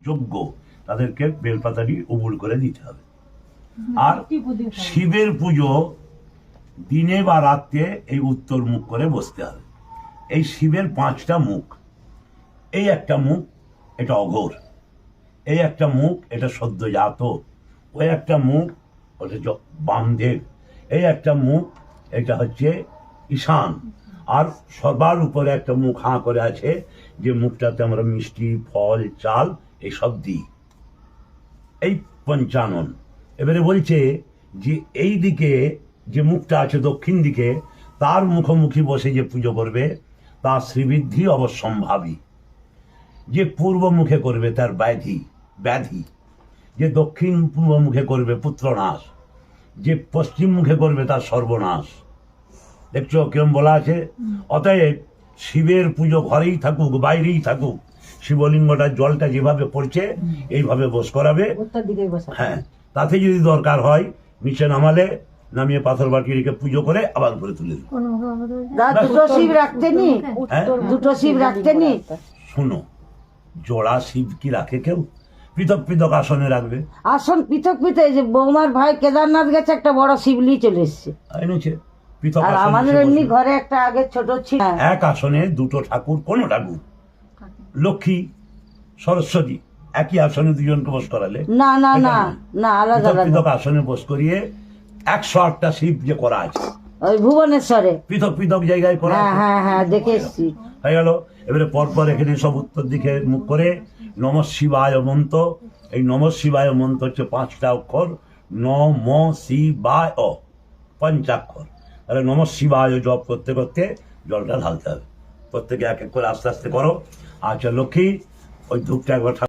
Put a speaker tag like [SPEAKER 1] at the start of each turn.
[SPEAKER 1] যোগ্য তাদেরকে বেলপাতাটি উবুল করে দিতে হবে। আর শিবের পুজো দিনে বা রাত্রে এই উত্তর মুখ করে বসতে হবে। এই শিবের 5টা মুখ, এই একটা মুখ এটা অঘোর, এই একটা মুখ এটা সদ্যজাত, ওই একটা মুখ ওটা বামদেব, এই একটা মুখ এটা হচ্ছে ঈশান, আর সবার উপরে একটা মুখ হাঁ করে আছে, যে মুখটাতে আমরা মিষ্টি ফল চাল এইসব দিই, এই পঞ্চানন। এবারে বলছে যে এই দিকে যে মুখটা আছে দক্ষিণ দিকে, তার মুখোমুখি বসে যে পুজো করবে তার শ্রীবৃদ্ধি অবশ্যম্ভাবী। যে পূর্ব মুখে করবে তার ব্যাধি, যে দক্ষিণ পূর্ব মুখে করবে পুত্রনাশ, যে পশ্চিম মুখে করবে তার সর্বনাশ। দেখছো কিরম বলা আছে? অতএব শিবের পুজো ঘরেই থাকুক বাইরেই থাকুক, শিবলিঙ্গটার জলটা যেভাবে পড়ছে এইভাবে বস করাবে। হ্যাঁ, তাতে যদি দরকার হয় নিচে নামিয়ে পাথর বাটি রেখে পুজো করে আবার ঘুরে তুলে দেবে।
[SPEAKER 2] দুটো শিব রাখতেনি, দুটো শিব রাখতেনি।
[SPEAKER 1] শোনো, জোড়া শিব কি রাখে কেউ? পৃথক পৃথক আসনে রাখবে।
[SPEAKER 2] আসন পৃথক পৃথক। এই যে বৌমার ভাই কেদারনাথ গেছে, একটা বড় শিবলি চলে এসছে।
[SPEAKER 1] এনেছে পৃথক।
[SPEAKER 2] আর আমাদের এমনি ঘরে একটা আগে ছোট ছিল।
[SPEAKER 1] এক আসনে দুটো ঠাকুর, কোন ঠাকুর? লক্ষ্মী সরস্বতী একই আসনে দুজনকে বস করালে
[SPEAKER 2] না না না না, আলাদা আলাদা
[SPEAKER 1] পৃথক আসনে বস করিয়ে 108টা শিব যে করা আছে
[SPEAKER 2] ওই ভুবনেশ্বরে
[SPEAKER 1] পৃথক পৃথক জায়গায় করা আছে।
[SPEAKER 2] হ্যাঁ হ্যাঁ দেখে এসছি।
[SPEAKER 1] হয়ে গেল। এবারে পরপর এখানে সব উত্তর দিকে মুখ করে নমঃ শিবায় মন্ত্র। এই নমঃ শিবায় মন্ত্র হচ্ছে 5টা অক্ষর, নম শিবায়, পঞ্চাক্ষর। তাহলে নমঃ শিবায় জপ করতে করতে জলটা ঢালতে হবে। প্রত্যেকে এক এক করে আস্তে আস্তে করো। আচ্ছা লক্ষ্মী, ওই ধূপটা একবার